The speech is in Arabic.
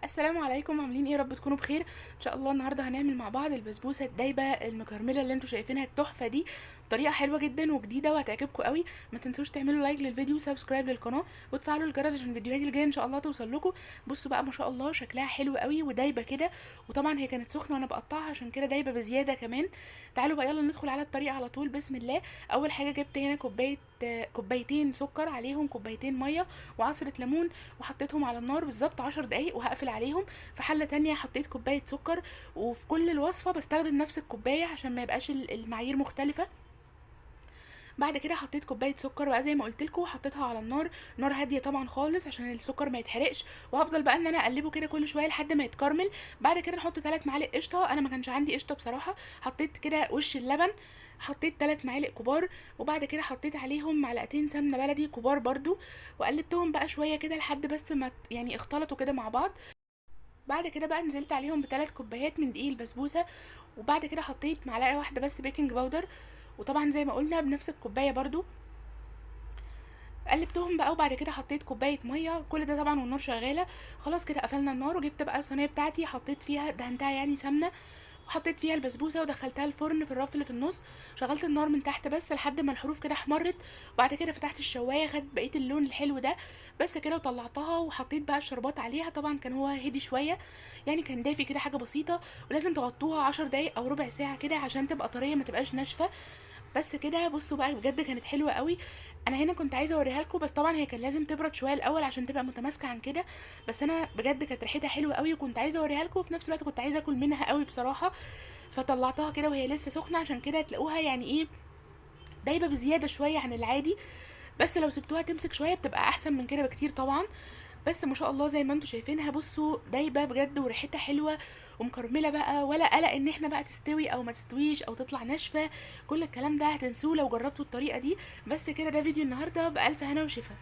السلام عليكم، عاملين ايه؟ رب تكونوا بخير ان شاء الله. النهارده هنعمل مع بعض البسبوسه الدايبه المكرمله اللي انتوا شايفينها التحفه دي بطريقه حلوه جدا وجديده وهتعجبكم قوي. ما تنسوش تعملوا لايك للفيديو وسبسكرايب للقناه وتفعلوا الجرس عشان الفيديوهات الجايه ان شاء الله توصل لكم. بصوا بقى ما شاء الله شكلها حلو قوي ودايبه كده، وطبعا هي كانت سخنه وانا بقطعها عشان كده دايبه بزياده كمان. تعالوا بقى يلا ندخل على الطريقه على طول، بسم الله. اول حاجه جبت هنا كوبايتين سكر، عليهم كوبايتين ميه وعصره ليمون، وحطيتهم على النار بالظبط 10 دقايق وهقفل عليهم. في حله تانية حطيت كوبايه سكر، وفي كل الوصفه بستخدم نفس الكوبايه عشان ما يبقاش المعايير مختلفه. بعد كده حطيت كوبايه سكر بقى زي ما قلت لكم، حطيتها على النار، نار هاديه طبعا خالص عشان السكر ما يتحرقش، وهفضل بقى ان انا اقلبه كده كل شويه لحد ما يتكرمل. بعد كده نحط 3 معالق قشطه، انا ما كانش عندي قشطه بصراحه، حطيت كده وش اللبن، حطيت 3 معالق كبار، وبعد كده حطيت عليهم معلقتين سمنه بلدي كبار برضو، وقلبتهم بقى شويه كده لحد بس ما يعني اختلطوا كده مع بعض. بعد كده بقى نزلت عليهم ب3 كوبايات من دقيق البسبوسه، وبعد كده حطيت معلقه واحده بس بيكنج باودر، وطبعا زي ما قلنا بنفس الكوبايه برضو. قلبتهم بقى وبعد كده حطيت كوبايه ميه، كل ده طبعا والنار شغاله. خلاص كده قفلنا النار، وجبت بقى الصينيه بتاعتي حطيت فيها دهنتها يعني سمنه، وحطيت فيها البسبوسه ودخلتها الفرن في الرف اللي في النص. شغلت النار من تحت بس لحد ما الحروف كده احمرت، وبعد كده فتحت الشوايه خدت بقيه اللون الحلو ده بس كده، وطلعتها وحطيت بقى الشربات عليها. طبعا كان هو هدي شويه يعني، كان دافي كده حاجه بسيطه، ولازم تغطوها 10 دقايق او ربع ساعه كده عشان تبقى طريه ما تبقاش ناشفه. بس كده بصوا بقى بجد كانت حلوه قوي. انا هنا كنت عايزه اوريها لكم، بس طبعا هي كان لازم تبرد شويه الاول عشان تبقى متماسكه عن كده، بس انا بجد كانت ريحتها حلوه قوي وكنت عايزه اوريها لكم، وفي نفس الوقت كنت عايزه اكل منها قوي بصراحه. فطلعتها كده وهي لسه سخنه عشان كده تلاقوها يعني ايه، دايبه بزياده شويه عن العادي، بس لو سبتوها تمسك شويه بتبقى احسن من كده بكتير طبعا. بس ما شاء الله زي ما انتم شايفينها، بصوا دايبه بجد وريحتها حلوه ومكرمله بقى، ولا قلق ان احنا بقى تستوي او ما تستويش او تطلع ناشفه، كل الكلام ده هتنسوه لو جربتوا الطريقه دي. بس كده ده فيديو النهارده، بالف هنا وشفا.